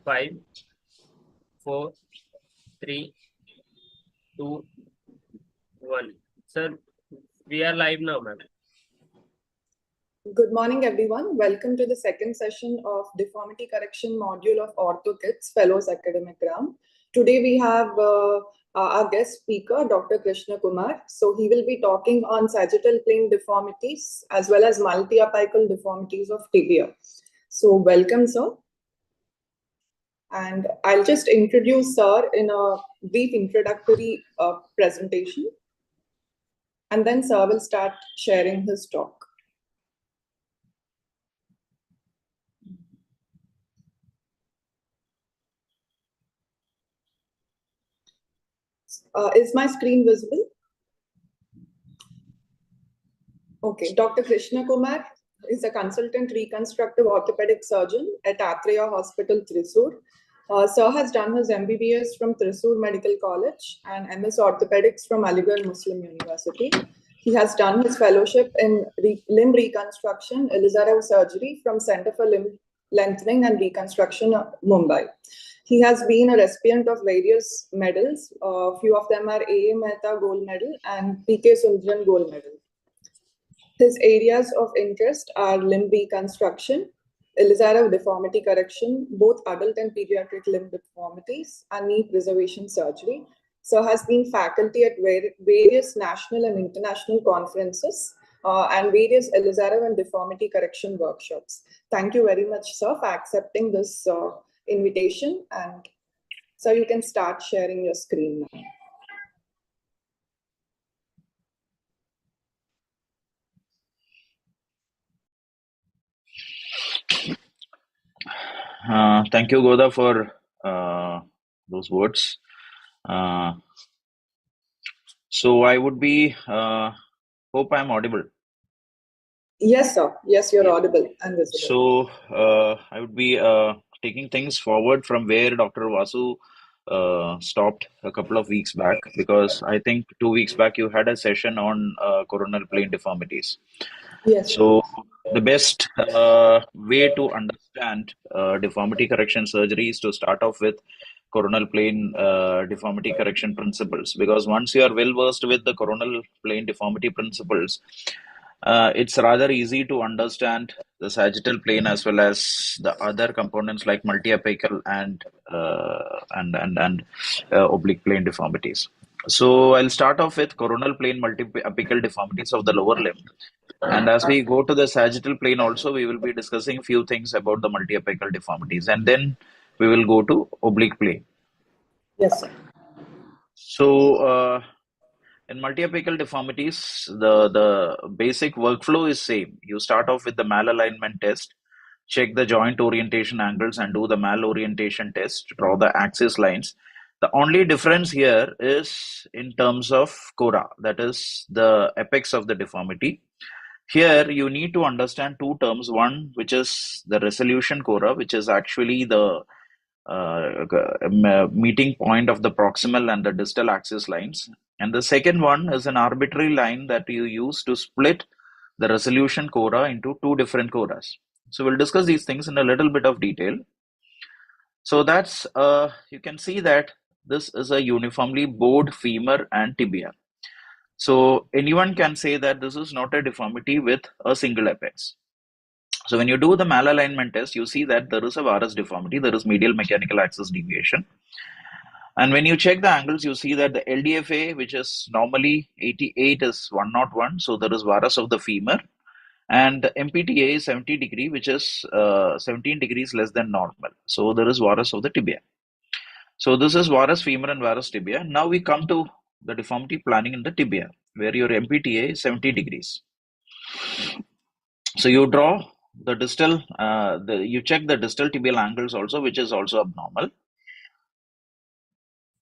5, 4, 3, 2, 1. Sir, we are live now, ma'am. Good morning, everyone. Welcome to the second session of Deformity Correction module of Orthokids Fellows Academic Round. Today we have our guest speaker, Dr. Krishna Kumar. So he will be talking on sagittal plane deformities as well as multi-apical deformities of tibia. So welcome, sir. And I'll just introduce sir in a brief introductory presentation. And then sir will start sharing his talk. Is my screen visible? Okay, Dr. Krishna Kumar is a consultant reconstructive orthopedic surgeon at Atreya Hospital, Thrissur. Sir has done his MBBS from Thrissur Medical College and MS Orthopedics from Aligarh Muslim University. He has done his fellowship in limb reconstruction, Elizarov surgery from Center for Limb Lengthening and Reconstruction, Mumbai. He has been a recipient of various medals. A few of them are A.A. Mehta Gold Medal and P.K. Sundran Gold Medal. His areas of interest are limb reconstruction, Elizarov deformity correction, both adult and pediatric limb deformities, and knee preservation surgery. Sir has been faculty at various national and international conferences and various Elizarov and deformity correction workshops. Thank you very much, sir, for accepting this invitation. And sir, you can start sharing your screen now. Thank you, Godha, for those words. So I would be, hope I'm audible. Yes, sir. Yes, you're audible and visible. So I would be taking things forward from where Dr. Vasu stopped a couple of weeks back, because I think 2 weeks back you had a session on coronal plane deformities. Yes. So the best way to understand deformity correction surgery is to start off with coronal plane deformity correction principles, because once you are well versed with the coronal plane deformity principles, it's rather easy to understand the sagittal plane as well as the other components like multi-apical and oblique plane deformities. So I'll start off with coronal plane multi-apical deformities of the lower limb. And as we go to the sagittal plane also, we will be discussing a few things about the multi-apical deformities. And then we will go to oblique plane. Yes, sir. So in multi-apical deformities, the basic workflow is same. You start off with the malalignment test, check the joint orientation angles and do the malorientation test, draw the axis lines. The only difference here is in terms of cora, that is the apex of the deformity. Here you need to understand two terms. One, which is the resolution cora, which is actually the meeting point of the proximal and the distal axis lines. And the second one is an arbitrary line that you use to split the resolution cora into two different coras. So we'll discuss these things in a little bit of detail. So that's, you can see that this is a uniformly bowed femur and tibia. So anyone can say that this is not a deformity with a single apex. So when you do the malalignment test, you see that there is a varus deformity, there is medial mechanical axis deviation. And when you check the angles, you see that the LDFA, which is normally 88, is 101. So there is varus of the femur. And the MPTA is 70 degree, which is 17 degrees less than normal. So there is varus of the tibia. So this is varus femur and varus tibia. Now we come to the deformity planning in the tibia, where your MPTA is 70 degrees. So you draw the distal, you check the distal tibial angles also, which is also abnormal.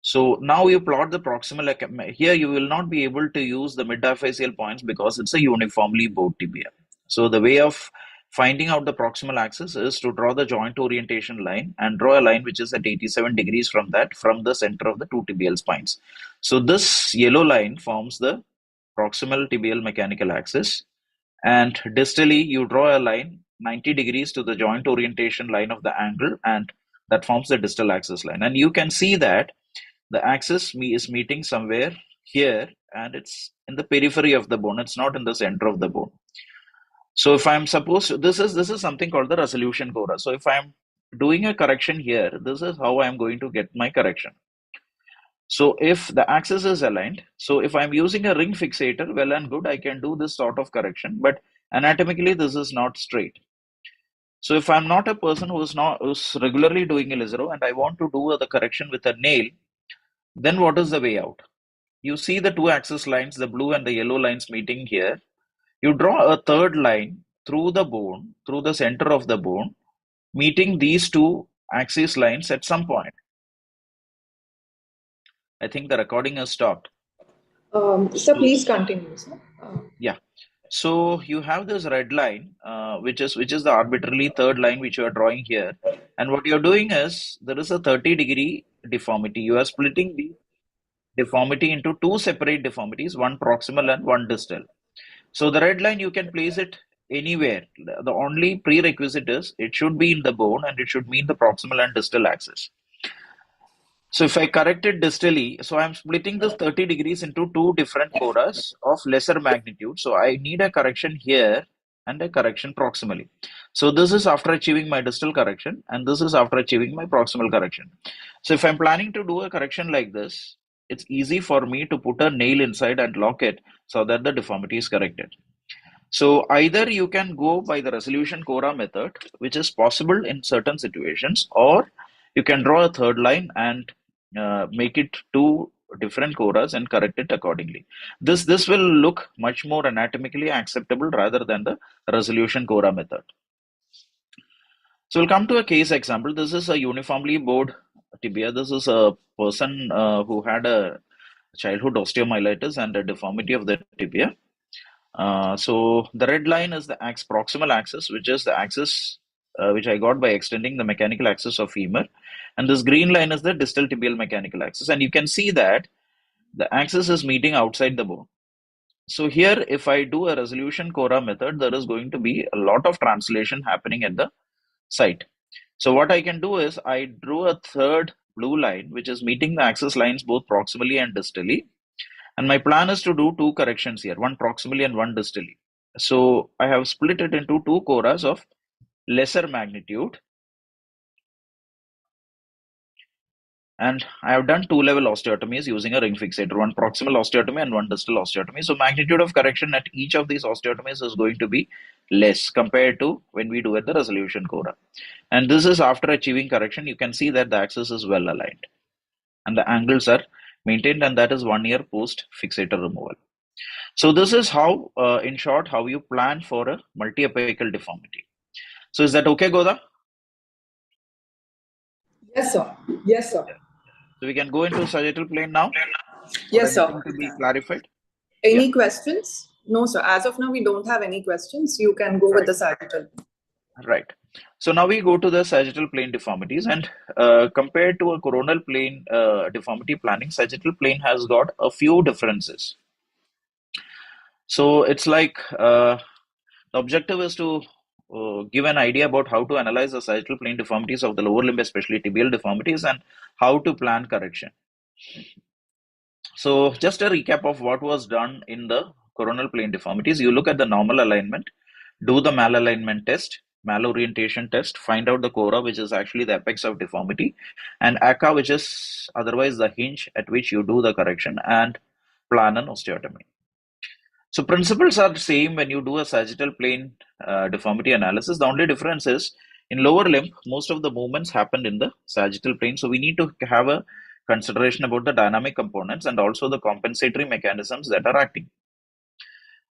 So now you plot the proximal. Here you will not be able to use the mid-aphaseal points because it's a uniformly bowed tibia. So the way of finding out the proximal axis is to draw the joint orientation line and draw a line which is at 87 degrees from the center of the two tibial spines. So this yellow line forms the proximal tibial mechanical axis. And distally, you draw a line 90 degrees to the joint orientation line of the angle and that forms the distal axis line. And you can see that the axis is meeting somewhere here, and it's in the periphery of the bone. It's not in the center of the bone. So if I'm supposed, this is something called the resolution cora. So if I'm doing a correction here, this is how I'm going to get my correction. So if the axis is aligned, so if I'm using a ring fixator, well and good, I can do this sort of correction, but anatomically this is not straight. So if I'm not a person who's regularly doing a Lizero and I want to do the correction with a nail, then what is the way out? You see the two axis lines, the blue and the yellow lines meeting here. You draw a third line through the bone, through the center of the bone, meeting these two axis lines at some point. I think the recording has stopped. Sir, please continue, sir. Yeah. So you have this red line, which is the arbitrarily third line which you are drawing here. And what you're doing is there is a 30-degree deformity. You are splitting the deformity into two separate deformities, one proximal and one distal. So the red line, you can place it anywhere. The only prerequisite is it should be in the bone and it should meet the proximal and distal axis. So if I correct it distally, so I'm splitting this 30 degrees into two different coras of lesser magnitude. So I need a correction here and a correction proximally. So this is after achieving my distal correction, and this is after achieving my proximal correction. So if I'm planning to do a correction like this, it's easy for me to put a nail inside and lock it so that the deformity is corrected. So either you can go by the resolution cora method, which is possible in certain situations, or you can draw a third line and make it two different coras and correct it accordingly. This will look much more anatomically acceptable rather than the resolution cora method. So we'll come to a case example. This is a uniformly bowed tibia. This is a person who had a childhood osteomyelitis and a deformity of the tibia. So the red line is the proximal axis, which is the axis which I got by extending the mechanical axis of femur. And this green line is the distal tibial mechanical axis. And you can see that the axis is meeting outside the bone. So here, if I do a resolution cora method, there is going to be a lot of translation happening at the site. So what I can do is I drew a third blue line, which is meeting the axis lines both proximally and distally. And my plan is to do two corrections here, one proximally and one distally. So I have split it into two coras of lesser magnitude. And I have done two-level osteotomies using a ring fixator, one proximal osteotomy and one distal osteotomy. So magnitude of correction at each of these osteotomies is going to be less compared to when we do at the resolution cora. And this is after achieving correction. You can see that the axis is well aligned and the angles are maintained, and that is 1 year post fixator removal. So this is how, in short, how you plan for a multi-apical deformity. So is that okay, Godha? Yes, sir. Yes, sir. So we can go into sagittal plane now? Yes, sir. Anything to be clarified? Any questions? No, sir. As of now, we don't have any questions. You can go with the sagittal. Right. So now we go to the sagittal plane deformities, and compared to a coronal plane deformity planning, sagittal plane has got a few differences. So it's like the objective is to give an idea about how to analyze the sagittal plane deformities of the lower limb, especially tibial deformities, and how to plan correction. So just a recap of what was done in the coronal plane deformities. You look at the normal alignment, do the malalignment test, malorientation test, find out the cora, which is actually the apex of deformity, and ACA, which is otherwise the hinge at which you do the correction, and plan an osteotomy. So principles are the same when you do a sagittal plane deformity analysis. The only difference is in lower limb, most of the movements happen in the sagittal plane. So we need to have a consideration about the dynamic components and also the compensatory mechanisms that are acting.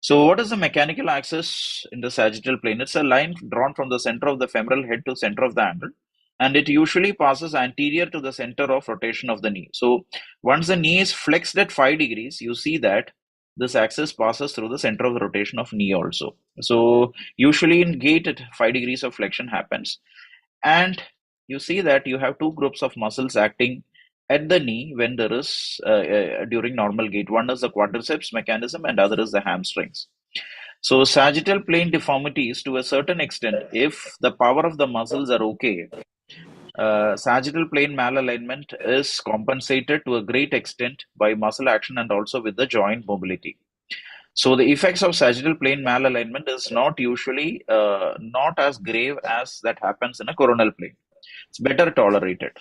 So what is the mechanical axis in the sagittal plane? It's a line drawn from the center of the femoral head to center of the angle, and it usually passes anterior to the center of rotation of the knee. So once the knee is flexed at 5 degrees, you see that this axis passes through the center of the rotation of knee also. So usually in gait at 5 degrees of flexion happens, and you see that you have two groups of muscles acting at the knee when there is during normal gait. One is the quadriceps mechanism and other is the hamstrings. So sagittal plane deformities, to a certain extent, if the power of the muscles are okay, sagittal plane malalignment is compensated to a great extent by muscle action and also with the joint mobility. So the effects of sagittal plane malalignment is not usually not as grave as that happens in a coronal plane. It's better tolerated.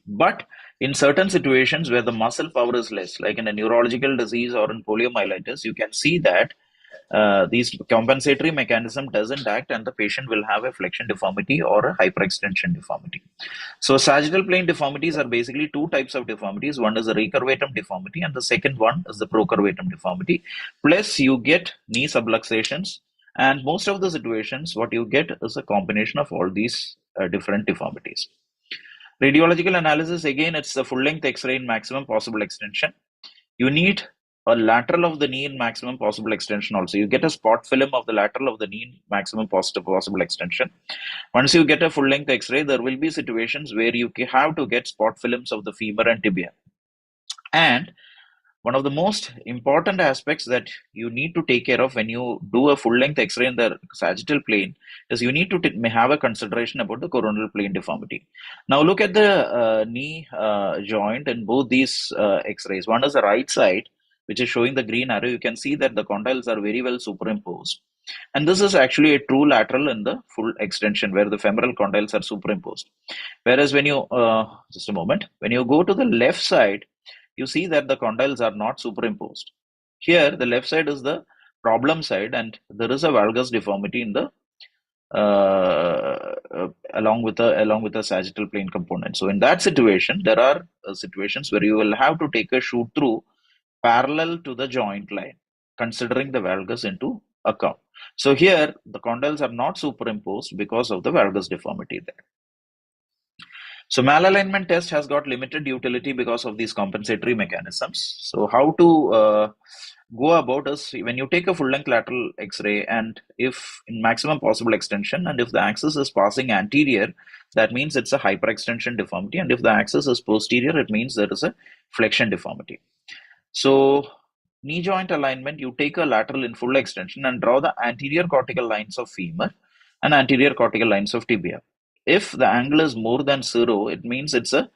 But in certain situations where the muscle power is less, like in a neurological disease or in poliomyelitis, you can see that these compensatory mechanism doesn't act and the patient will have a flexion deformity or a hyperextension deformity. So sagittal plane deformities are basically two types of deformities. One is a recurvatum deformity and the second one is the procurvatum deformity. Plus you get knee subluxations, and most of the situations what you get is a combination of all these different deformities. Radiological analysis, again, it's the full length X-ray in maximum possible extension. You need a lateral of the knee in maximum possible extension also. You get a spot film of the lateral of the knee in maximum possible extension. Once you get a full length X-ray, there will be situations where you have to get spot films of the femur and tibia. And one of the most important aspects that you need to take care of when you do a full length X-ray in the sagittal plane is you need to have a consideration about the coronal plane deformity. Now look at the knee joint in both these X-rays. One is the right side, which is showing the green arrow. You can see that the condyles are very well superimposed. And this is actually a true lateral in the full extension where the femoral condyles are superimposed. Whereas when you, just a moment, when you go to the left side, you see that the condyles are not superimposed. Here, the left side is the problem side, and there is a valgus deformity in the along with the sagittal plane component. So in that situation, there are situations where you will have to take a shoot through parallel to the joint line, considering the valgus into account. So here, the condyles are not superimposed because of the valgus deformity there. So malalignment test has got limited utility because of these compensatory mechanisms. So how to go about is when you take a full length lateral X-ray and if in maximum possible extension and if the axis is passing anterior, that means it's a hyperextension deformity, and if the axis is posterior, it means there is a flexion deformity. So knee joint alignment, you take a lateral in full extension and draw the anterior cortical lines of femur and anterior cortical lines of tibia. If the angle is more than 0, it means it's a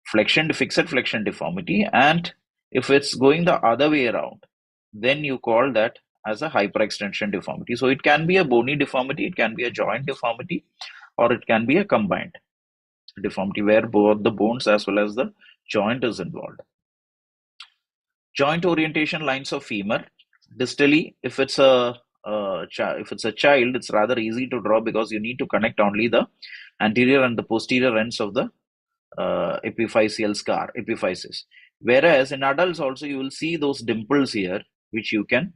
fixed flexion deformity. And if it's going the other way around, then you call that as a hyperextension deformity. So it can be a bony deformity, it can be a joint deformity, or it can be a combined deformity where both the bones as well as the joint is involved. Joint orientation lines of femur. Distally, if it's a child, it's rather easy to draw because you need to connect only the anterior and the posterior ends of the epiphyseal scar, epiphysis. Whereas in adults also you will see those dimples here, which you can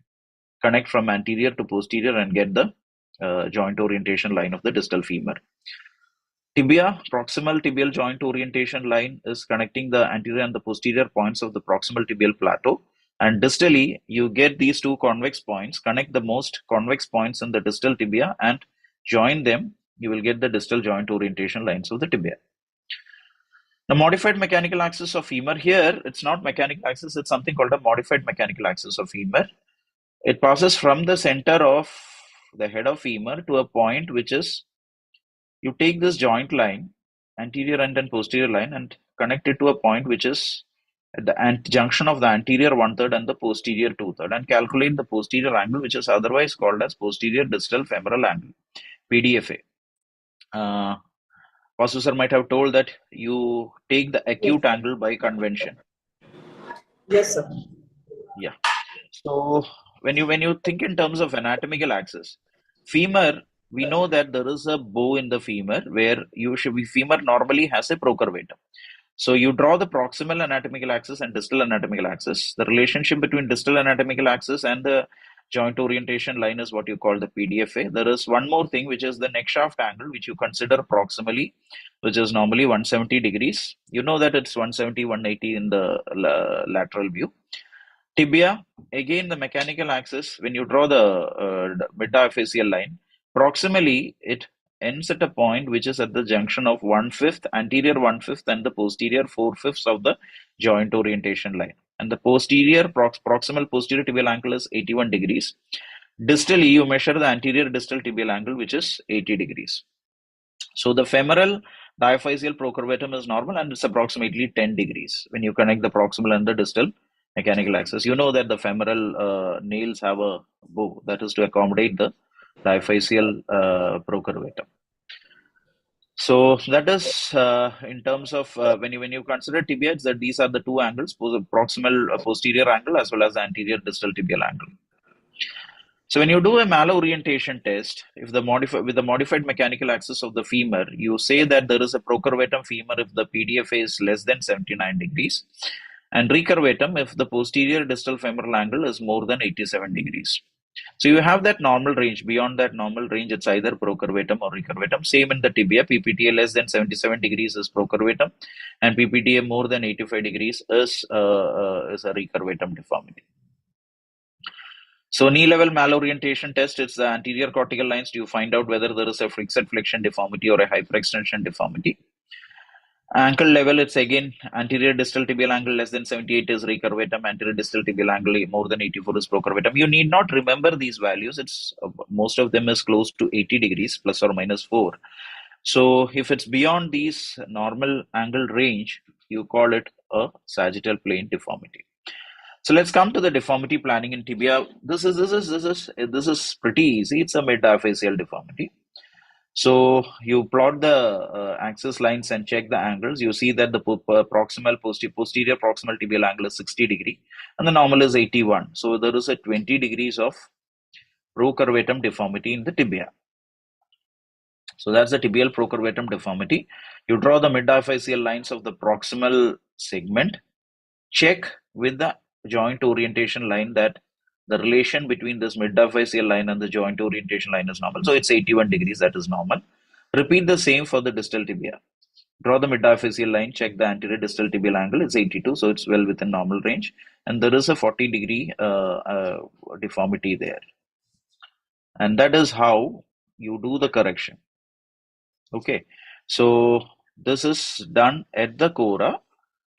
connect from anterior to posterior and get the joint orientation line of the distal femur. Tibia, proximal tibial joint orientation line is connecting the anterior and the posterior points of the proximal tibial plateau. And distally, you get these two convex points, connect the most convex points in the distal tibia and join them. You will get the distal joint orientation lines of the tibia. The modified mechanical axis of femur, here it's not mechanical axis, it's something called a modified mechanical axis of femur. It passes from the center of the head of femur to a point which is, you take this joint line, anterior end and posterior line, and connect it to a point which is at the junction of the anterior 1/3 and the posterior 2/3, and calculate the posterior angle, which is otherwise called as posterior distal femoral angle, PDFA. Vasu sir might have told that you take the acute angle by convention. Yes, sir. Yeah. So when you think in terms of anatomical axis, femur, we know that there is a bow in the femur where femur normally has a procurvatum. So you draw the proximal anatomical axis and distal anatomical axis. The relationship between distal anatomical axis and the joint orientation line is what you call the PDFA. There is one more thing, which is the neck shaft angle, which you consider proximally, which is normally 170 degrees. You know that it's 170, 180 in the lateral view. Tibia, again the mechanical axis, when you draw the metaphyseal line, proximally it ends at a point which is at the junction of 1/5, anterior 1/5 and the posterior 4/5 of the joint orientation line. And the posterior, proximal posterior tibial angle is 81 degrees. Distally, you measure the anterior distal tibial angle, which is 80 degrees. So the femoral Diaphyseal procurvatum is normal and it's approximately 10 degrees when you connect the proximal and the distal mechanical axis. You know that the femoral nails have a bow that is to accommodate the diaphyseal procurvatum. So that is in terms of when you consider tibia, it's that these are the two angles, both the proximal posterior angle as well as the anterior distal tibial angle. So when you do a malorientation test, if with the modified mechanical axis of the femur, you say that there is a procurvatum femur if the PDFA is less than 79 degrees, and recurvatum if the posterior distal femoral angle is more than 87 degrees. So you have that normal range. Beyond that normal range, it's either procurvatum or recurvatum. Same in the tibia. PPTA less than 77 degrees is procurvatum, and PPTA more than 85 degrees is a recurvatum deformity. So knee level malorientation test, it's the anterior cortical lines. You find out whether there is a fixed flexion deformity or a hyperextension deformity. Ankle level, it's again anterior distal tibial angle less than 78 is recurvatum, anterior distal tibial angle more than 84 is procurvatum. You need not remember these values. It's most of them is close to 80 degrees plus or minus 4. So if it's beyond these normal angle range, you call it a sagittal plane deformity. So let's come to the deformity planning in tibia. This is pretty easy. It's a mid-diaphyseal deformity. So you plot the axis lines and check the angles. You see that the posterior proximal tibial angle is 60 degree and the normal is 81. So there is a 20 degrees of procurvatum deformity in the tibia. So that's the tibial procurvatum deformity. You draw the mid-diaphyseal lines of the proximal segment. Check with the joint orientation line that the relation between this mid-diaphyseal line and the joint orientation line is normal. So it's 81 degrees, that is normal. Repeat the same for the distal tibia. Draw the mid-diaphyseal line, check the anterior distal tibial angle, it's 82, so it's well within normal range. And there is a 40 degree deformity there. And that is how you do the correction. Okay, so this is done at the cora.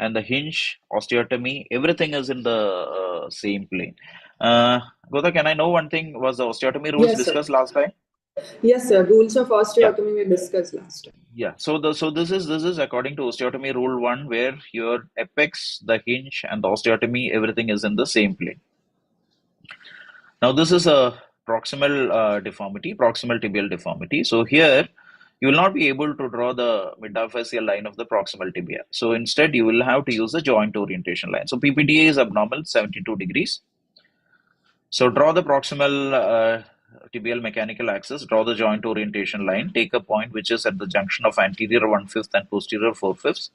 And the hinge, osteotomy, everything is in the same plane. Godha, can I know one thing? Was the osteotomy rules Yes, sir. discussed last time? Yes, sir. Rules of osteotomy we discussed last time. Yeah. So this is according to osteotomy rule 1, where your apex, the hinge, and the osteotomy, everything is in the same plane. Now this is a proximal deformity, proximal tibial deformity. So here you will not be able to draw the mid-diaphyseal line of the proximal tibia. So instead, you will have to use the joint orientation line. So PPTA is abnormal, 72 degrees. So draw the proximal tibial mechanical axis, draw the joint orientation line, take a point which is at the junction of anterior 1/5 and posterior 4/5.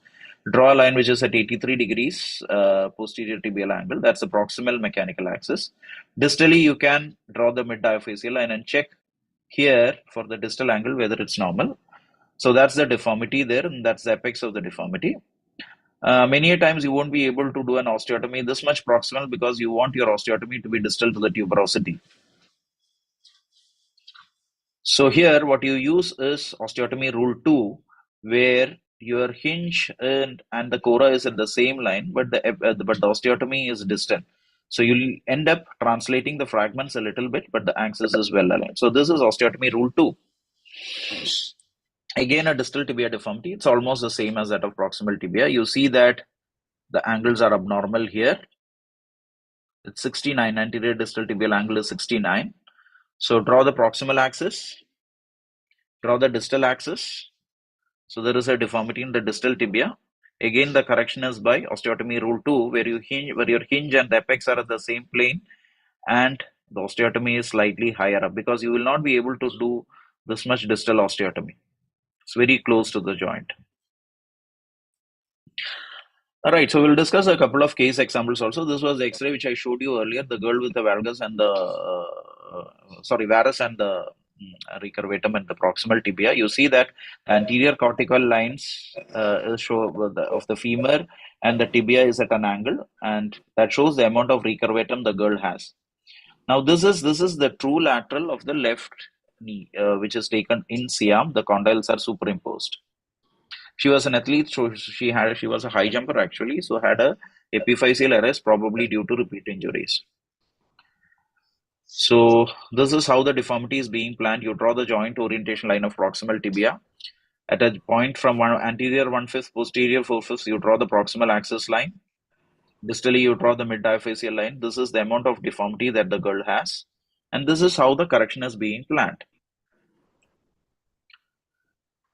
Draw a line which is at 83 degrees posterior tibial angle. That's the proximal mechanical axis. Distally, you can draw the mid-diaphyseal line and check here for the distal angle whether it's normal. So that's the deformity there, and that's the apex of the deformity. Many a times you won't be able to do an osteotomy this much proximal because you want your osteotomy to be distal to the tuberosity. So here what you use is osteotomy rule 2, where your hinge and the cora is in the same line, but the osteotomy is distant. So you'll end up translating the fragments a little bit, but the axis is well aligned. So this is osteotomy rule 2. Again, a distal tibia deformity. It's almost the same as that of proximal tibia. You see that the angles are abnormal here. It's 69. Anterior distal tibial angle is 69. So draw the proximal axis. Draw the distal axis. So there is a deformity in the distal tibia. Again, the correction is by osteotomy rule 2, where your hinge and the apex are at the same plane, and the osteotomy is slightly higher up because you will not be able to do this much distal osteotomy. It's very close to the joint. All right, so we'll discuss a couple of case examples also. This was the X-ray which I showed you earlier, the girl with the varus and the recurvatum and the proximal tibia. You see that anterior cortical lines show of the femur and the tibia is at an angle, and that shows the amount of recurvatum the girl has. Now this is the true lateral of the left knee, which is taken in Shyam. The condyles are superimposed. She was an athlete, so she was a high jumper actually, so had a epiphyseal arrest probably due to repeat injuries. So this is how the deformity is being planned. You draw the joint orientation line of proximal tibia. At a point from anterior 1/5, posterior 4/5, you draw the proximal axis line. Distally, you draw the mid-diaphyseal line. This is the amount of deformity that the girl has. And this is how the correction is being planned.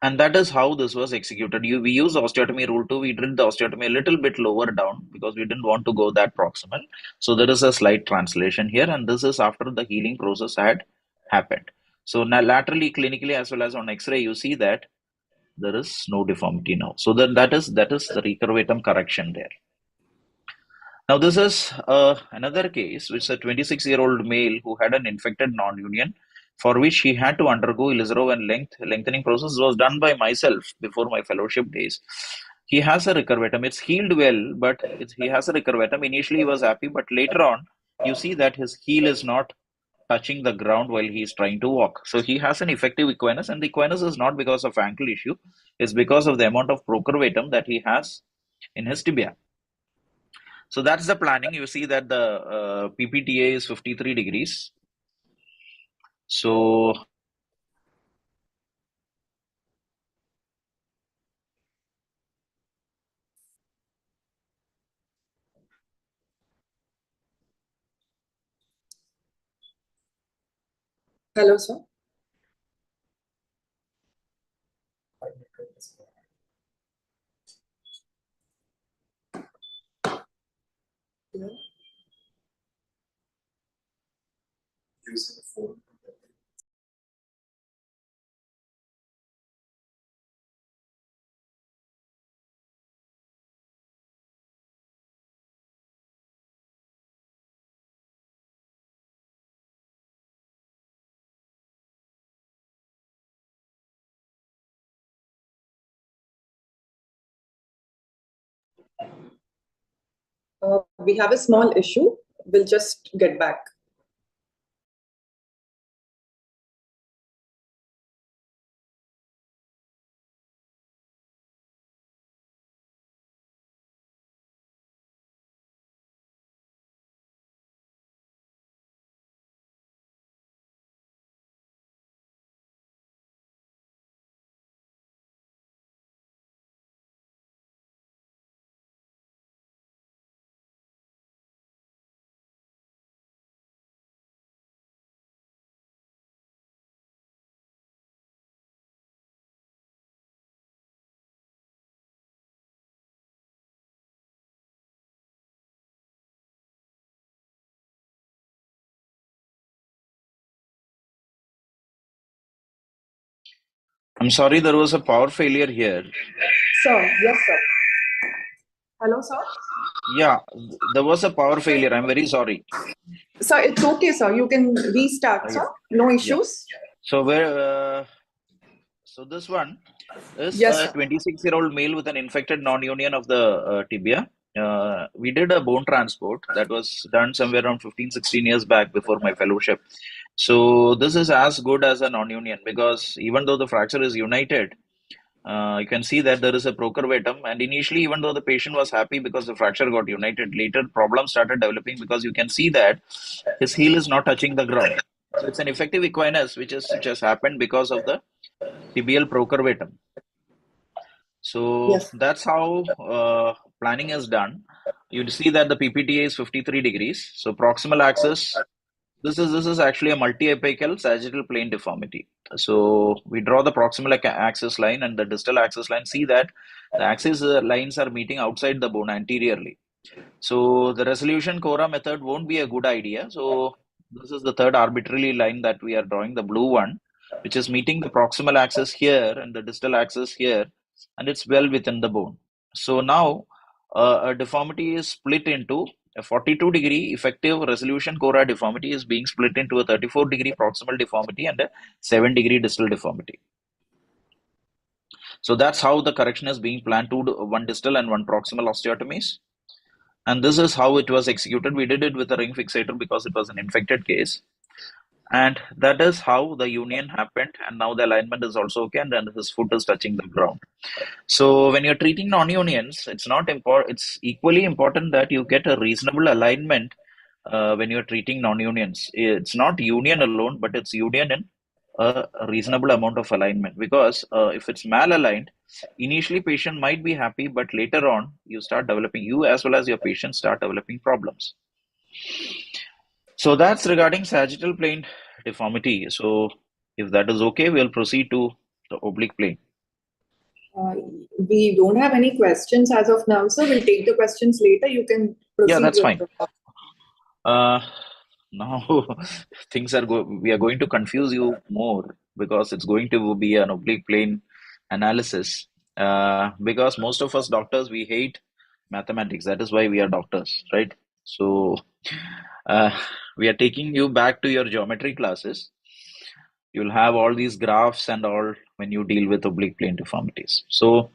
And that is how this was executed. We use osteotomy rule 2. We did the osteotomy a little bit lower down because we didn't want to go that proximal. So there is a slight translation here, and this is after the healing process had happened. So now laterally, clinically, as well as on X-ray, you see that there is no deformity now. So that is the recurvatum correction there. Now this is another case, which is a 26-year-old male who had an infected non-union, for which he had to undergo Ilizarov and lengthening process. Was done by myself before my fellowship days. He has a recurvatum. It's healed well, but he has a recurvatum. Initially, he was happy, but later on, you see that his heel is not touching the ground while he is trying to walk. So he has an effective equinus, and the equinus is not because of ankle issue. It's because of the amount of procurvatum that he has in his tibia. So that's the planning. You see that the PPTA is 53 degrees. So Hello, sir. Yeah. Using the phone. We have a small issue. We'll just get back. I'm sorry, there was a power failure here. Sir, yes, sir. Hello, sir. Yeah, there was a power failure. I'm very sorry. Sir, it's okay, sir. You can restart, sir. No issues. So so this one is Yes, a sir. 26-year-old male with an infected non-union of the tibia. We did a bone transport that was done somewhere around 15, 16 years back before my fellowship. So this is as good as a non-union because even though the fracture is united, you can see that there is a procurvatum. And initially, even though the patient was happy because the fracture got united, later problems started developing because you can see that his heel is not touching the ground. So it's an effective equinus which has happened because of the tibial procurvatum. So Yes. that's how planning is done. You'd see that the PPTA is 53 degrees. So proximal axis, this is actually a multi-apical sagittal plane deformity. So we draw the proximal axis line and the distal axis line. See that the axis lines are meeting outside the bone anteriorly. So the resolution Cora method won't be a good idea. So this is the third arbitrary line that we are drawing, the blue one, which is meeting the proximal axis here and the distal axis here, and it's well within the bone. So now a deformity is split into a 42-degree effective resolution Cora deformity is being split into a 34-degree proximal deformity and a 7-degree distal deformity. So that's how the correction is being planned to one distal and one proximal osteotomies. And this is how it was executed. We did it with a ring fixator because it was an infected case. And that is how the union happened. And now the alignment is also okay. And then his foot is touching the ground. So when you're treating non-unions, it's not important. It's equally important that you get a reasonable alignment when you're treating non-unions. It's not union alone, but it's union in a reasonable amount of alignment, because if it's malaligned, initially patient might be happy, but later on you as well as your patient start developing problems. So that's regarding sagittal plane deformity. So if that is okay, we'll proceed to the oblique plane. We don't have any questions as of now, sir. We'll take the questions later. You can proceed. Yeah, that's with fine. Now we are going to confuse you more, because it's going to be an oblique plane analysis. Because most of us doctors, we hate mathematics. That is why we are doctors, right? So we are taking you back to your geometry classes. You'll have all these graphs and all when you deal with oblique plane deformities. So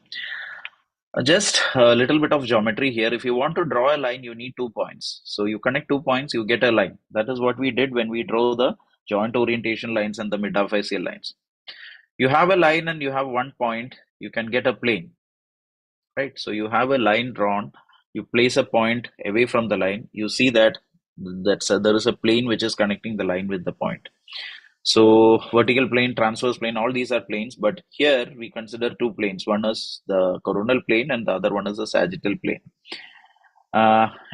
just a little bit of geometry here. If you want to draw a line, you need 2 points. So you connect 2 points, you get a line. That is what we did when we draw the joint orientation lines and the metaphyseal lines. You have a line and you have 1 point, you can get a plane, right? So you have a line drawn, you place a point away from the line, you see that there is a plane which is connecting the line with the point. So vertical plane, transverse plane, all these are planes, but here we consider 2 planes. One is the coronal plane and the other one is the sagittal plane.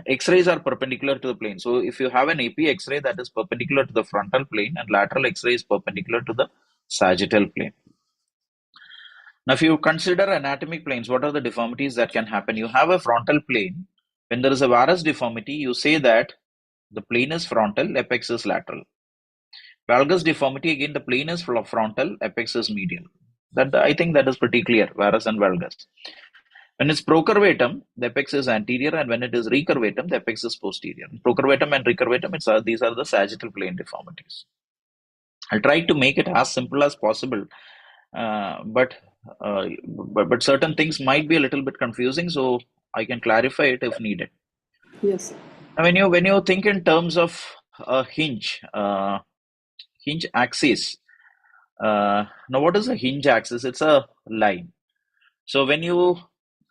X-rays are perpendicular to the plane. So if you have an AP X-ray, that is perpendicular to the frontal plane, and lateral X-ray is perpendicular to the sagittal plane. Now, if you consider anatomic planes, what are the deformities that can happen? You have a frontal plane. When there is a varus deformity, you say that the plane is frontal, apex is lateral. Valgus deformity, again, the plane is frontal, apex is medial. I think that is pretty clear, varus and valgus. When it's procurvatum, the apex is anterior, and when it is recurvatum, the apex is posterior. Procurvatum and recurvatum, these are the sagittal plane deformities. I'll try to make it as simple as possible, but certain things might be a little bit confusing, so I can clarify it if needed. Yes. When you think in terms of a hinge axis, now what is a hinge axis? It's a line. So when you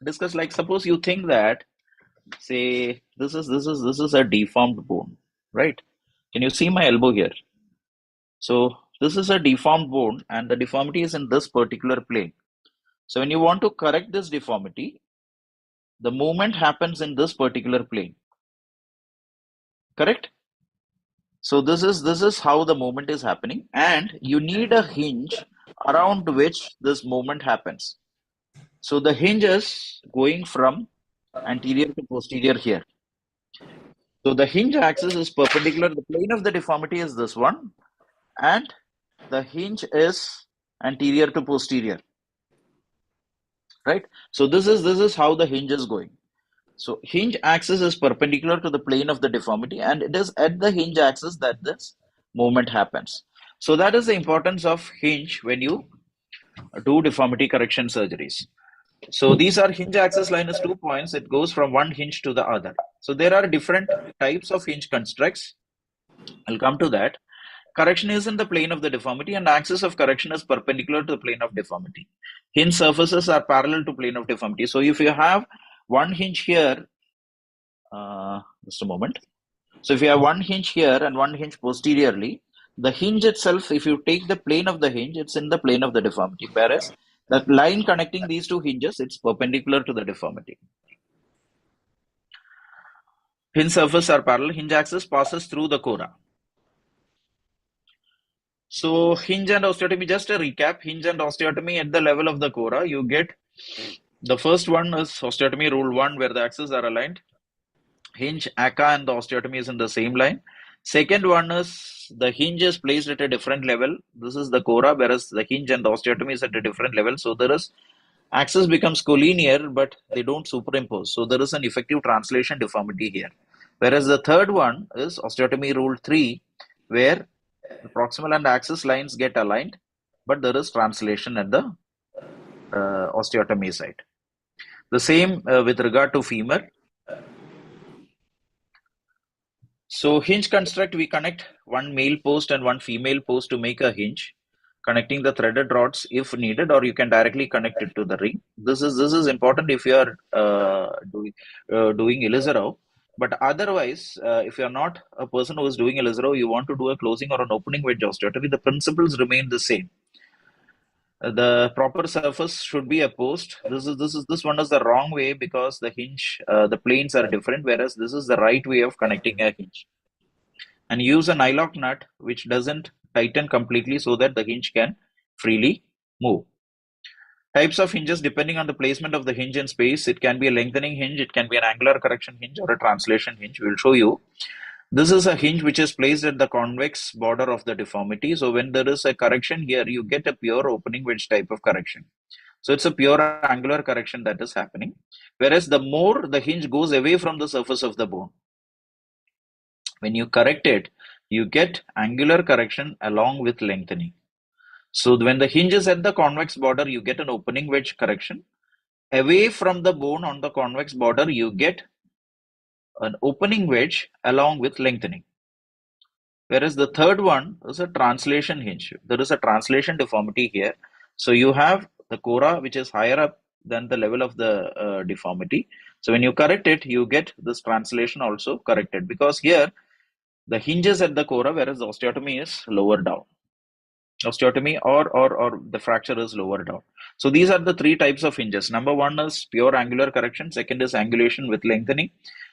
discuss, like, suppose you think that, say, this is a deformed bone, right? Can you see my elbow here? So this is a deformed bone, and the deformity is in this particular plane. So when you want to correct this deformity, the movement happens in this particular plane. Correct? So this is how the movement is happening, and you need a hinge around which this movement happens. So the hinge is going from anterior to posterior here. So the hinge axis is perpendicular. The plane of the deformity is this one, and the hinge is anterior to posterior, right? So this is how the hinge is going. So hinge axis is perpendicular to the plane of the deformity, and it is at the hinge axis that this movement happens. So that is the importance of hinge when you do deformity correction surgeries. So these are hinge axis line is 2 points. It goes from one hinge to the other. So there are different types of hinge constructs. I'll come to that. Correction is in the plane of the deformity, and axis of correction is perpendicular to the plane of deformity. Hinge surfaces are parallel to plane of deformity. So if you have one hinge here, just a moment. So if you have one hinge here and one hinge posteriorly, the hinge itself, if you take the plane of the hinge, it's in the plane of the deformity. Whereas that line connecting these two hinges, it's perpendicular to the deformity. Hinge surfaces are parallel. Hinge axis passes through the cora. So hinge and osteotomy, just a recap. Hinge and osteotomy at the level of the cora, you get the first one is osteotomy rule 1, where the axes are aligned. Hinge, ACA, and the osteotomy is in the same line. Second one is the hinge is placed at a different level. This is the cora, whereas the hinge and the osteotomy is at a different level. So there is axis becomes collinear, but they don't superimpose. So there is an effective translation deformity here. Whereas the third one is osteotomy rule 3, where the proximal and axis lines get aligned, but there is translation at the osteotomy site. The same with regard to femur. So hinge construct, we connect one male post and one female post to make a hinge, connecting the threaded rods if needed, or you can directly connect it to the ring. This is important if you are doing Elizarov, But otherwise, if you're not a person who is doing a Lizero, you want to do a closing or an opening wedge osteotomy, the principles remain the same. The proper surface should be opposed. This one is the wrong way because the hinge, the planes are different, whereas this is the right way of connecting a hinge. And use a nylock nut which doesn't tighten completely so that the hinge can freely move. Types of hinges depending on the placement of the hinge in space. It can be a lengthening hinge, it can be an angular correction hinge, or a translation hinge. We'll show you. This is a hinge which is placed at the convex border of the deformity. So when there is a correction here, you get a pure opening wedge type of correction. So it's a pure angular correction that is happening. Whereas the more the hinge goes away from the surface of the bone, when you correct it, you get angular correction along with lengthening. So when the hinge is at the convex border, you get an opening wedge correction. Away from the bone on the convex border, you get an opening wedge along with lengthening. Whereas the third one is a translation hinge. There is a translation deformity here. So you have the cora which is higher up than the level of the deformity. So when you correct it, you get this translation also corrected, because here the hinge is at the cora, whereas the osteotomy is lower down. Osteotomy or the fracture is lower down. So these are the three types of hinges. Number one is pure angular correction. Second is angulation with lengthening.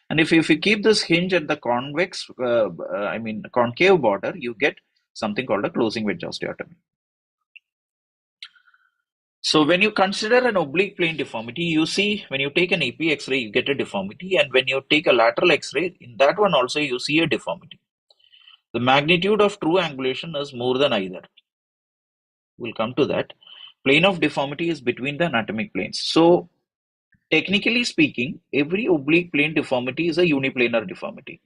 And if you keep this hinge at the convex, concave border, you get something called a closing wedge osteotomy. So when you consider an oblique plane deformity, you see when you take an AP X-ray, you get a deformity. And when you take a lateral X-ray, in that one also you see a deformity. The magnitude of true angulation is more than either. We'll come to that. Plane of deformity is between the anatomic planes. So technically speaking, every oblique plane deformity is a uniplanar deformity.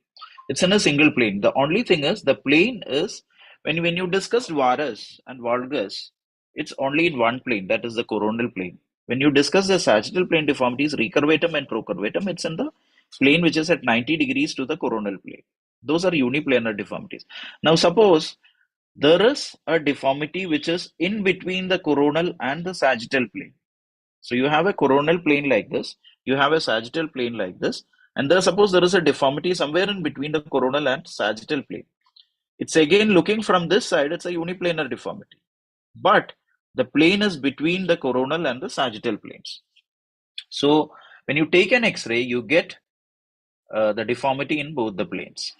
It's in a single plane. The only thing is the plane is, when you discussed varus and valgus, it's only in one plane, that is the coronal plane. When you discuss the sagittal plane deformities, recurvatum and procurvatum, it's in the plane which is at 90 degrees to the coronal plane. Those are uniplanar deformities. Now suppose there is a deformity which is in between the coronal and the sagittal plane. So you have a coronal plane like this, you have a sagittal plane like this, and suppose there is a deformity somewhere in between the coronal and sagittal plane. It's again looking from this side, it's a uniplanar deformity. But the plane is between the coronal and the sagittal planes. So when you take an X-ray, you get the deformity in both the planes.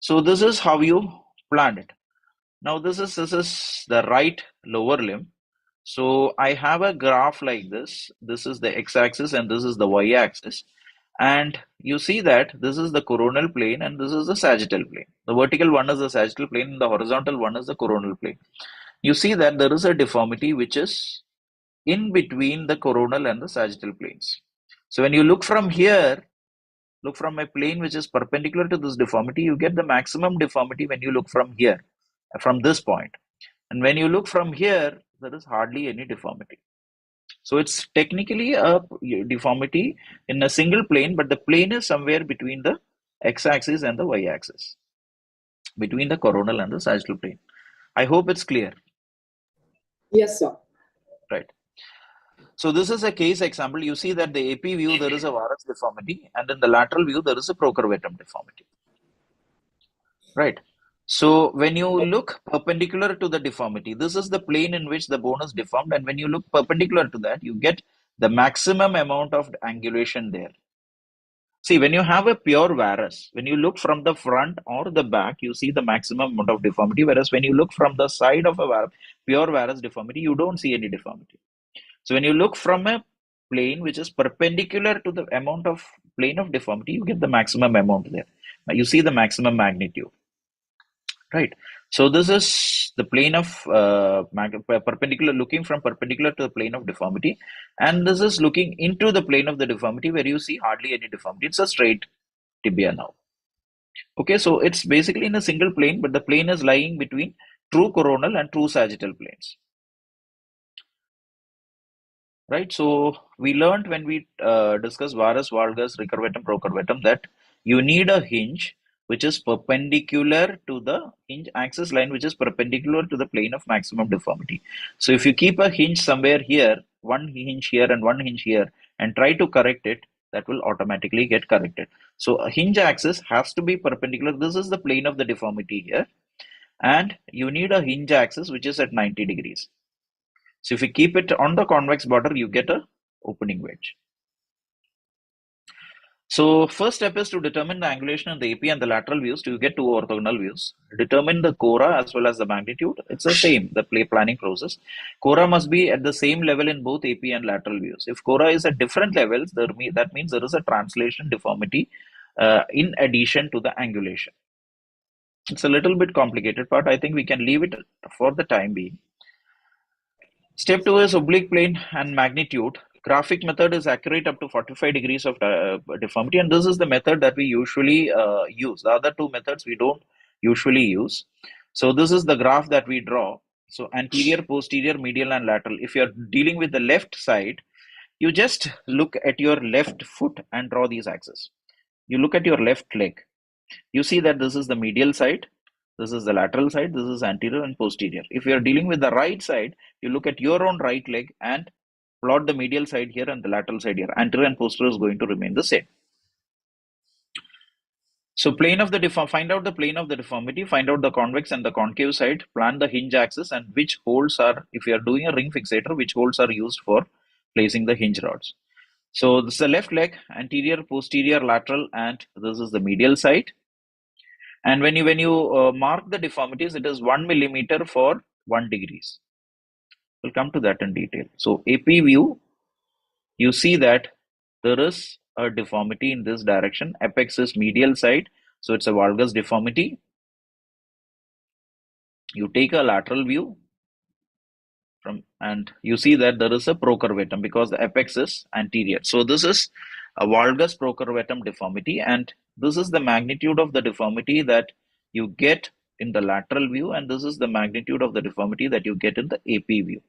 So this is how you plan it. Now this is the right lower limb. So I have a graph like this. This is the x-axis and this is the y-axis. And you see that this is the coronal plane and this is the sagittal plane. The vertical one is the sagittal plane and the horizontal one is the coronal plane. You see that there is a deformity which is in between the coronal and the sagittal planes. So when you look from here, look from a plane which is perpendicular to this deformity, you get the maximum deformity when you look from here, from this point. And when you look from here, there is hardly any deformity. So it's technically a deformity in a single plane, but the plane is somewhere between the x-axis and the y-axis, between the coronal and the sagittal plane. I hope it's clear. Yes, sir. Right. So this is a case example. You see that the AP view, there is a varus deformity, and in the lateral view, there is a procurvatum deformity. Right. So when you look perpendicular to the deformity, this is the plane in which the bone is deformed, and when you look perpendicular to that, you get the maximum amount of angulation there. See, when you have a pure varus, when you look from the front or the back, you see the maximum amount of deformity, whereas when you look from the side of a pure varus deformity, you don't see any deformity. So when you look from a plane which is perpendicular to the amount of plane of deformity, you get the maximum amount there. Now you see the maximum magnitude. Right. So this is the plane of perpendicular, looking from perpendicular to the plane of deformity. And this is looking into the plane of the deformity where you see hardly any deformity. It's a straight tibia now. Okay, so it's basically in a single plane, but the plane is lying between true coronal and true sagittal planes. Right. So we learned when we discussed varus, valgus, recurvatum, procurvatum that you need a hinge which is perpendicular to the hinge axis line, which is perpendicular to the plane of maximum deformity. So if you keep a hinge somewhere here, one hinge here and one hinge here, and try to correct it, that will automatically get corrected. So a hinge axis has to be perpendicular. This is the plane of the deformity here. And you need a hinge axis which is at 90 degrees. So if you keep it on the convex border, you get a opening wedge. So first step is to determine the angulation in the AP and the lateral views to get two orthogonal views. Determine the cora as well as the magnitude. It's the same, the planning process. Cora must be at the same level in both AP and lateral views. If cora is at different levels, that means there is a translation deformity in addition to the angulation. It's a little bit complicated, but I think we can leave it for the time being. Step 2 is oblique plane and magnitude. Graphic method is accurate up to 45 degrees of deformity, and this is the method that we usually use. The other two methods we don't usually use. So this is the graph that we draw. So anterior, posterior, medial, and lateral. If you're dealing with the left side, you just look at your left foot and draw these axes. You look at your left leg. You see that this is the medial side, this is the lateral side, this is anterior and posterior. If you are dealing with the right side, you look at your own right leg and plot the medial side here and the lateral side here. Anterior and posterior is going to remain the same. So plane of the find out the plane of the deformity, find out the convex and the concave side, plan the hinge axis and which holes are, if you are doing a ring fixator, which holes are used for placing the hinge rods. So this is the left leg, anterior, posterior, lateral, and this is the medial side. And when you mark the deformities, it is 1 millimeter for 1 degrees. We'll come to that in detail. So AP view, you see that there is a deformity in this direction. Apex is medial side, so it's a valgus deformity. You take a lateral view and you see that there is a procurvatum because the apex is anterior. So this is a valgus procurvatum deformity, and this is the magnitude of the deformity that you get in the lateral view, and this is the magnitude of the deformity that you get in the AP view.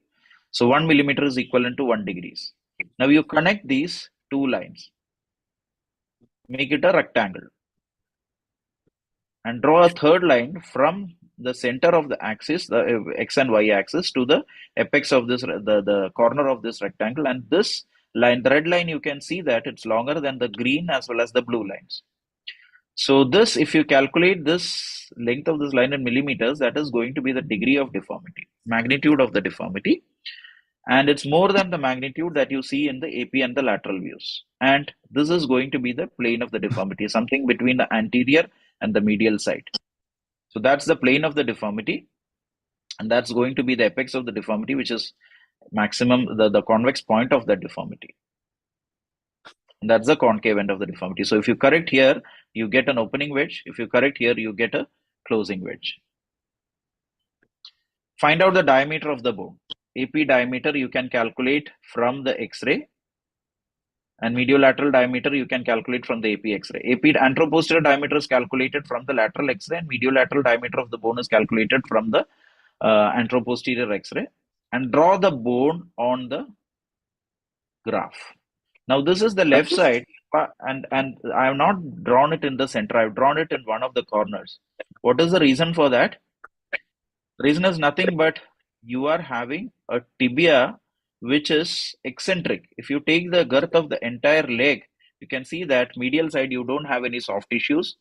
So 1 millimeter is equivalent to 1 degrees. Now you connect these two lines, make it a rectangle, and draw a third line from the center of the axis, the x and y axis, to the apex of this, the corner of this rectangle. And this line, the red line, you can see that it's longer than the green as well as the blue lines. So this, if you calculate this length of this line in millimeters, that is going to be the degree of deformity, magnitude of the deformity. And it's more than the magnitude that you see in the AP and the lateral views. And this is going to be the plane of the deformity, something between the anterior and the medial side. So that's the plane of the deformity, and that's going to be the apex of the deformity, which is maximum, the convex point of that deformity. And that's the concave end of the deformity. So if you correct here, you get an opening wedge. If you correct here, you get a closing wedge. Find out the diameter of the bone. AP diameter you can calculate from the X-ray, and mediolateral diameter you can calculate from the AP X-ray. AP anteroposterior diameter is calculated from the lateral X-ray, and mediolateral diameter of the bone is calculated from the anteroposterior X-ray. And draw the bone on the graph. Now this is the left side, and I have not drawn it in the center. I have drawn it in one of the corners. What is the reason for that? The reason is nothing but you are having a tibia which is eccentric. If you take the girth of the entire leg, you can see that medial side you don't have any soft tissues.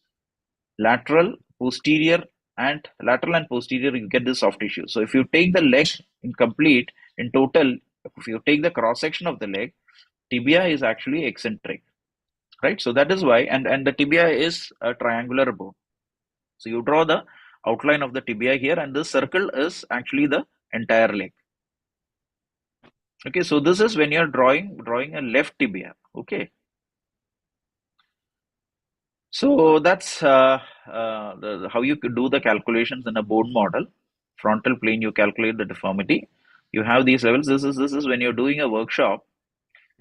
Lateral, posterior, and posterior you get the soft tissue. So if you take the leg in total, if you take the cross section of the leg, tibia is actually eccentric, right? So that is why, and the tibia is a triangular bone. So you draw the outline of the tibia here, and this circle is actually the entire leg. Okay, so this is when you're drawing a left tibia. Okay, so that's how you could do the calculations in a bone model. Frontal plane, you calculate the deformity. You have these levels. This is when you're doing a workshop.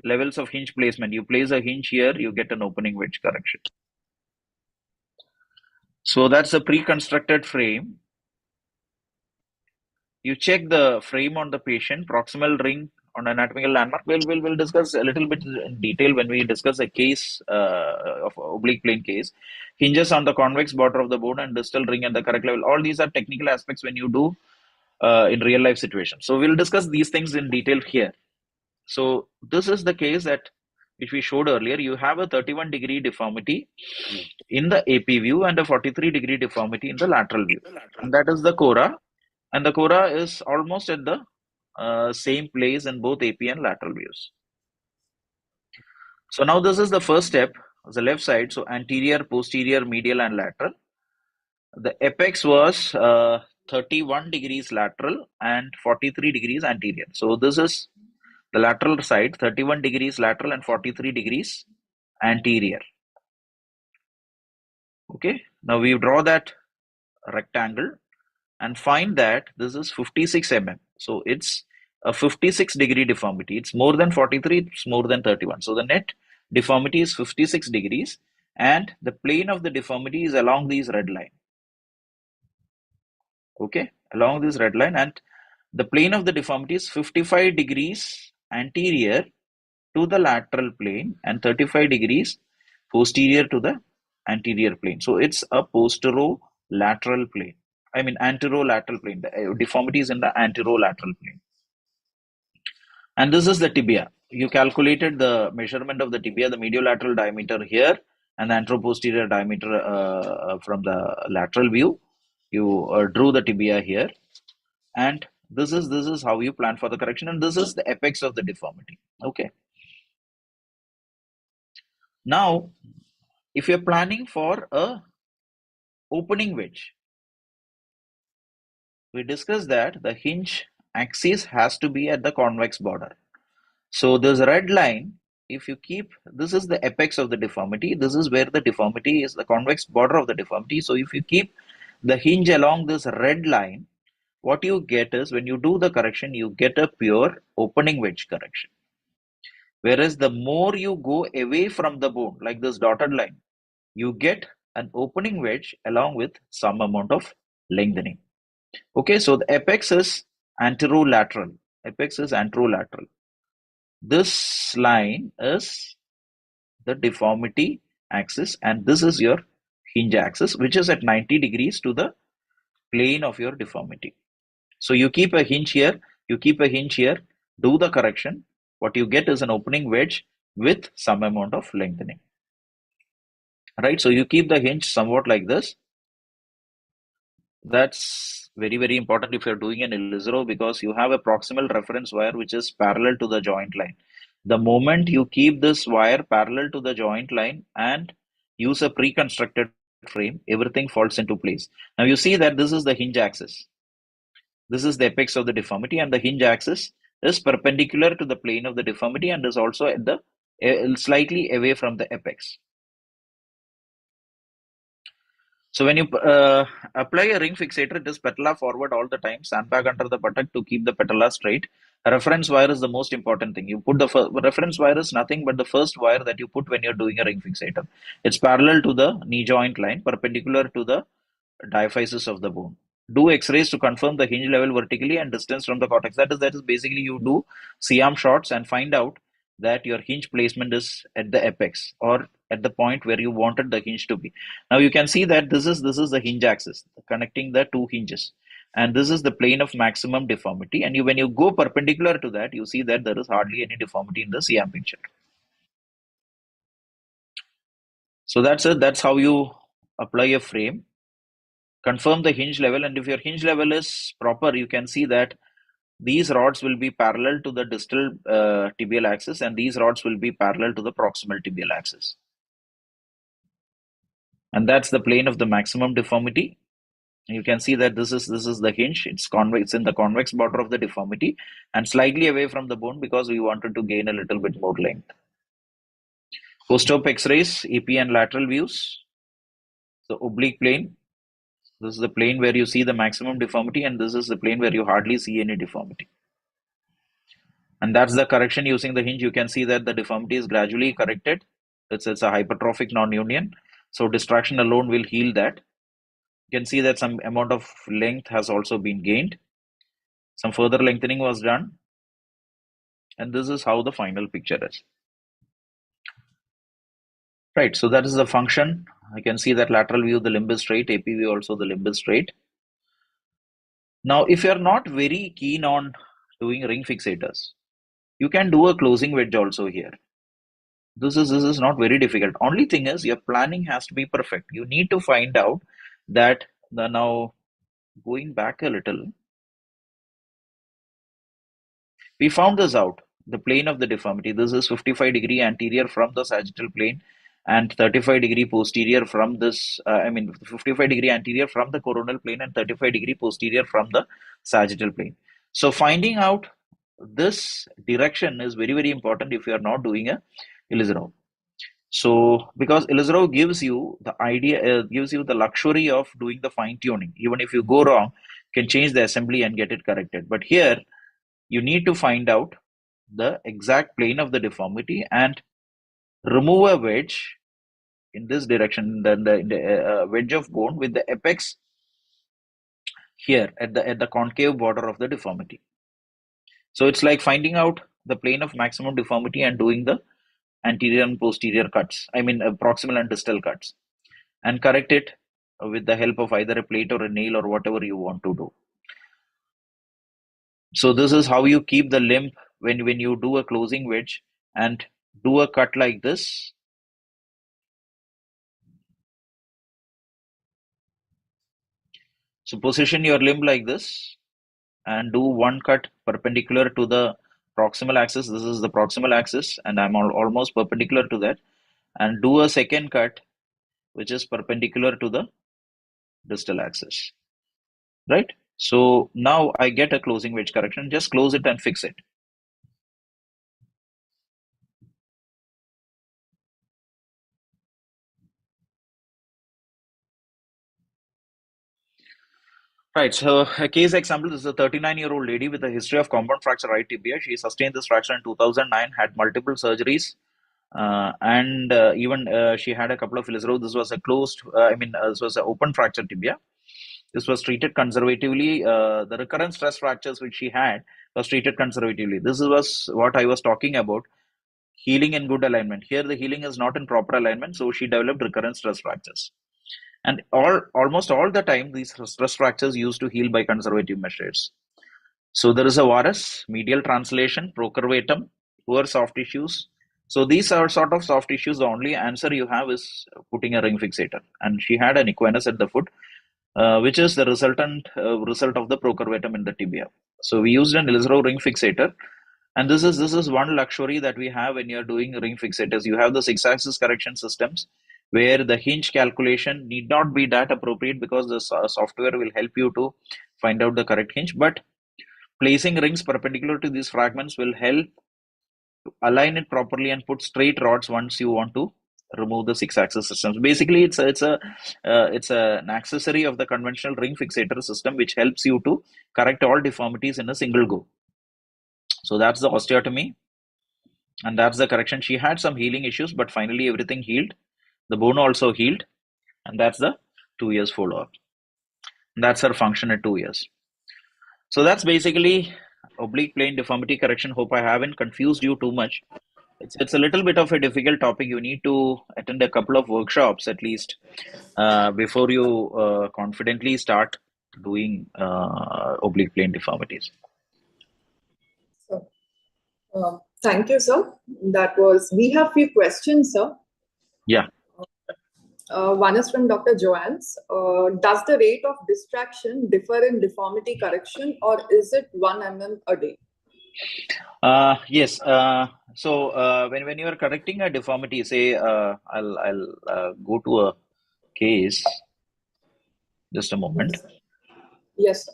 Levels of hinge placement. You place a hinge here, you get an opening wedge correction. So that's a pre-constructed frame. You check the frame on the patient, proximal ring on anatomical landmark. We'll discuss a little bit in detail when we discuss a case of oblique plane case. Hinges on the convex border of the bone and distal ring at the correct level. All these are technical aspects when you do in real life situations. So we'll discuss these things in detail here. So this is the case that which we showed earlier, you have a 31-degree deformity in the AP view and a 43-degree deformity in the lateral view. And that is the Cora. And the Cora is almost at the same place in both AP and lateral views. So now this is the first step, the left side. So anterior, posterior, medial, and lateral. The apex was 31 degrees lateral and 43 degrees anterior. So this is the lateral side, 31 degrees lateral and 43 degrees anterior. Okay, now we draw that rectangle and find that this is 56 mm. So it's a 56-degree deformity. It's more than 43, it's more than 31. So the net deformity is 56 degrees and the plane of the deformity is along these red line. Okay, along this red line, and the plane of the deformity is 55 degrees anterior to the lateral plane and 35 degrees posterior to the anterior plane. So it's a posterolateral plane. I mean anterolateral plane. The deformity is in the anterolateral plane. And this is the tibia. You calculated the measurement of the tibia, the mediolateral diameter here, and the anteroposterior diameter from the lateral view. You drew the tibia here, and this is how you plan for the correction, and this is the apex of the deformity. Okay. Now, if you're planning for a opening wedge, we discussed that the hinge axis has to be at the convex border. So this red line, if you keep, this is the apex of the deformity. This is where the deformity is, the convex border of the deformity. So if you keep the hinge along this red line, what you get is, when you do the correction, you get a pure opening wedge correction. Whereas the more you go away from the bone, like this dotted line, you get an opening wedge along with some amount of lengthening. Okay, so the apex is anterolateral. Apex is anterolateral. This line is the deformity axis, and this is your hinge axis, which is at 90 degrees to the plane of your deformity. So you keep a hinge here, you keep a hinge here, do the correction. What you get is an opening wedge with some amount of lengthening. Right, so you keep the hinge somewhat like this. That's very, very important if you're doing an Ilizero, because you have a proximal reference wire which is parallel to the joint line. The moment you keep this wire parallel to the joint line and use a pre-constructed frame, everything falls into place. Now you see that this is the hinge axis. This is the apex of the deformity, and the hinge axis is perpendicular to the plane of the deformity and is also at the slightly away from the apex. So when you apply a ring fixator, it is patella forward all the time, sandbag under the buttock to keep the patella straight. A reference wire is the most important thing. You put the reference wire is nothing but the first wire that you put when you're doing a ring fixator. It's parallel to the knee joint line, perpendicular to the diaphysis of the bone. Do X-rays to confirm the hinge level vertically and distance from the cortex. That is basically, you do Shyam shots and find out that your hinge placement is at the apex or at the point where you wanted the hinge to be. Now you can see that this is the hinge axis connecting the two hinges, and this is the plane of maximum deformity. And when you go perpendicular to that, you see that there is hardly any deformity in the Shyam picture. So that's it. That's how you apply a frame. Confirm the hinge level, and if your hinge level is proper, you can see that these rods will be parallel to the distal tibial axis, and these rods will be parallel to the proximal tibial axis. And that's the plane of the maximum deformity. You can see that this is the hinge. It's convex, it's in the convex border of the deformity and slightly away from the bone because we wanted to gain a little bit more length. Post-op X-rays, EP and lateral views. The oblique plane. This is the plane where you see the maximum deformity, and this is the plane where you hardly see any deformity. And that's the correction using the hinge. You can see that the deformity is gradually corrected. It's a hypertrophic non-union. So distraction alone will heal that. You can see that some amount of length has also been gained. Some further lengthening was done. And this is how the final picture is. Right, so that is the function. I can see that lateral view, the limb is straight, AP view also the limb is straight. Now, if you're not very keen on doing ring fixators, you can do a closing wedge also here. This is not very difficult. Only thing is your planning has to be perfect. You need to find out that now going back a little, we found this out. The plane of the deformity. This is 55-degree anterior from the sagittal plane and 35-degree posterior from this. 55-degree anterior from the coronal plane and 35-degree posterior from the sagittal plane. So finding out this direction is very, very important if you are not doing a Ilizarov. So, because Ilizarov gives you the idea, gives you the luxury of doing the fine tuning. Even if you go wrong, you can change the assembly and get it corrected. But here, you need to find out the exact plane of the deformity and remove a wedge in this direction, then the wedge of bone with the apex here at the concave border of the deformity. So it's like finding out the plane of maximum deformity and doing the anterior and posterior cuts. Proximal and distal cuts, and correct it with the help of either a plate or a nail or whatever you want to do. So this is how you keep the limb when you do a closing wedge and do a cut like this. So position your limb like this and do one cut perpendicular to the proximal axis. This is the proximal axis and I'm almost perpendicular to that, and do a second cut which is perpendicular to the distal axis, right? So now I get a closing wedge correction. Just close it and fix it. Right, so a case example, this is a 39-year-old lady with a history of compound fracture right tibia. She sustained this fracture in 2009, had multiple surgeries, and even she had a couple of Ilizarov. This was a this was an open fracture tibia. This was treated conservatively. The recurrent stress fractures which she had was treated conservatively. This was what I was talking about, healing in good alignment. Here the healing is not in proper alignment, so she developed recurrent stress fractures. And almost all the time, these stress fractures used to heal by conservative measures. So there is a varus, medial translation, procurvatum, poor soft tissues. So these are sort of soft tissues. The only answer you have is putting a ring fixator. And she had an equinus at the foot, which is the resultant result of the procurvatum in the tibia. So we used an Ilizarov ring fixator. And this is one luxury that we have when you're doing ring fixators. You have the 6-axis correction systems where the hinge calculation need not be that appropriate because the software will help you to find out the correct hinge. But placing rings perpendicular to these fragments will help to align it properly and put straight rods once you want to remove the 6-axis systems. Basically, it's an accessory of the conventional ring fixator system which helps you to correct all deformities in a single go. So that's the osteotomy. And that's the correction. She had some healing issues, but finally everything healed. The bone also healed. And that's the 2 years follow-up. That's her function at 2 years. So that's basically oblique plane deformity correction. Hope I haven't confused you too much. It's a little bit of a difficult topic. You need to attend a couple of workshops at least before you confidently start doing oblique plane deformities. So, thank you, sir. We have few questions, sir. Yeah. One is from Dr. Joyance. Does the rate of distraction differ in deformity correction, or is it 1 mm a day? Yes. So when you are correcting a deformity, say I'll go to a case. Just a moment. Yes, sir.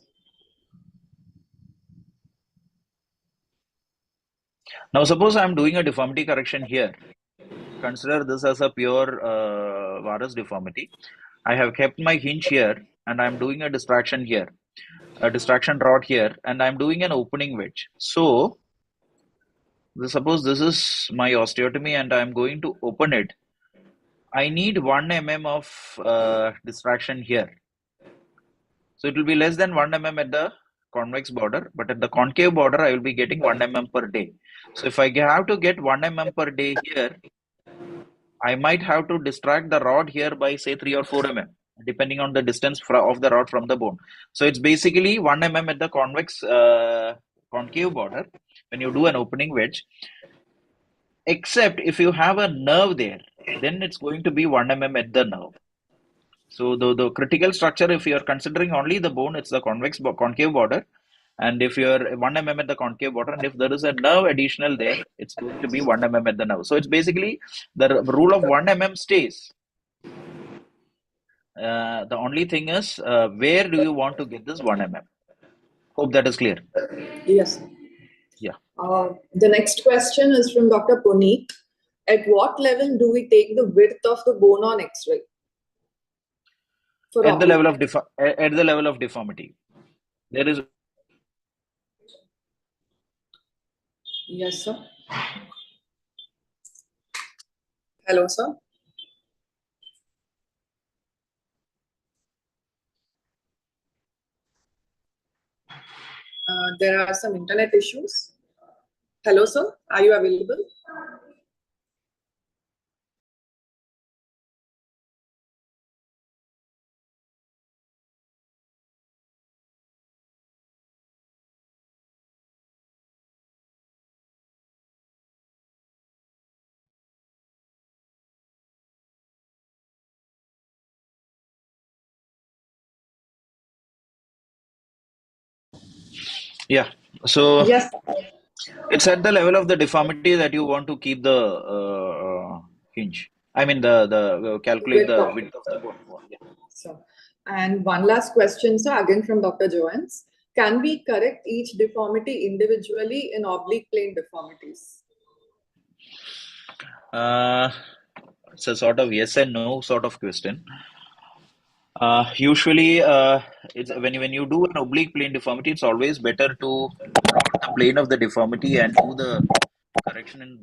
Now, suppose I'm doing a deformity correction here. Consider this as a pure varus deformity. I have kept my hinge here and I'm doing a distraction here, a distraction rod here, and I'm doing an opening wedge. So, suppose this is my osteotomy and I'm going to open it. I need 1 mm of distraction here. So, it will be less than 1 mm at the convex border, but at the concave border, I will be getting 1 mm per day. So, if I have to get 1 mm per day here, I might have to distract the rod here by say 3 or 4 mm, depending on the distance of the rod from the bone. So it's basically 1 mm at the concave border when you do an opening wedge. except if you have a nerve there, then it's going to be 1 mm at the nerve. So the critical structure, if you are considering only the bone, it's the concave border. And if you're 1 mm at the concave border, and if there is a nerve additional there, it's going to be 1 mm at the nerve. So it's basically the rule of 1 mm stays. The only thing is, where do you want to get this 1 mm? Hope that is clear. Yes. Yeah. The next question is from Dr. Puneet. At what level do we take the width of the bone on X-ray? At the level of deformity. There is. Yes, sir. Hello, sir. There are some internet issues. Hello, sir. Are you available? Yeah. So Yes. it's at the level of the deformity that you want to keep the hinge. I mean, calculate the width of the bone. Yeah. So, and one last question, sir, again from Dr. Joyance. Can we correct each deformity individually in oblique plane deformities? It's a sort of yes and no sort of question. Usually, it's when you do an oblique plane deformity, it's always better to plot the plane of the deformity and do the correction in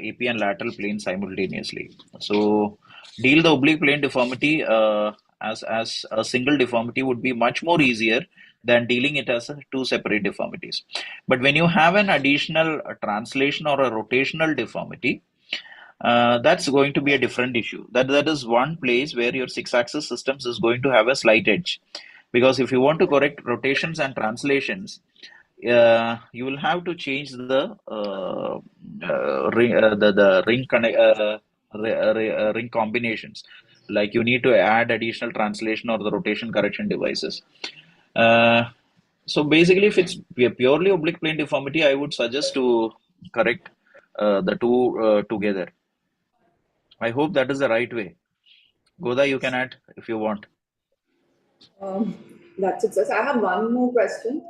AP and lateral plane simultaneously. So, deal the oblique plane deformity as a single deformity would be much more easier than dealing it as two separate deformities. But when you have an additional translation or a rotational deformity, that's going to be a different issue. That is one place where your 6-axis systems is going to have a slight edge, because if you want to correct rotations and translations, you will have to change the ring combinations. Like you need to add additional translation or the rotation correction devices. So basically, if it's purely oblique plane deformity, I would suggest to correct the two together. I hope that is the right way. Godha, you can add if you want. That's it, sir. So I have one more question.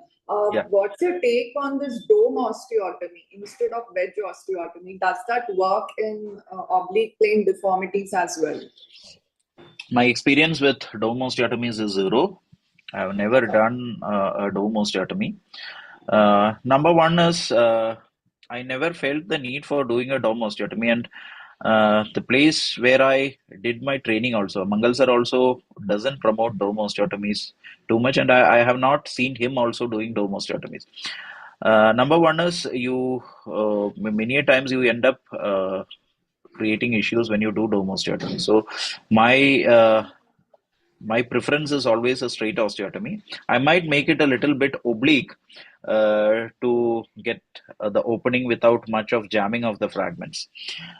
Yeah. What's your take on this dome osteotomy instead of wedge osteotomy? Does that work in oblique plane deformities as well? My experience with dome osteotomies is zero. I have never done a dome osteotomy. Number one is I never felt the need for doing a dome osteotomy, and the place where I did my training also, Mangal sir also doesn't promote dome osteotomies too much, and I have not seen him also doing dome osteotomies. Number one is many a times you end up creating issues when you do dome osteotomy. So my preference is always a straight osteotomy. I might make it a little bit oblique to get the opening without much of jamming of the fragments.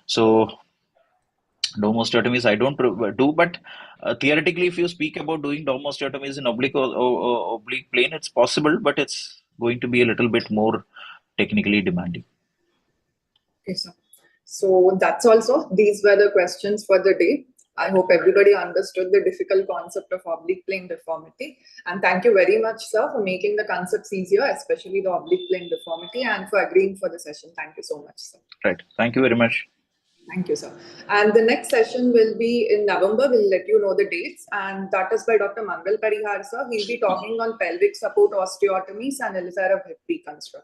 So dome osteotomies I don't do, but theoretically, if you speak about doing dome osteotomies in oblique oblique plane, it's possible, but it's going to be a little bit more technically demanding. Okay, sir. So that's also, these were the questions for the day. I hope everybody understood the difficult concept of oblique plane deformity. And thank you very much, sir, for making the concepts easier, especially the oblique plane deformity, and for agreeing for the session. Thank you so much, sir. Right. Thank you very much. Thank you, sir. And the next session will be in November. We'll let you know the dates. And that is by Dr. Mangal Parihar, sir. He'll be talking on pelvic support osteotomies and Elizarov hip reconstruction.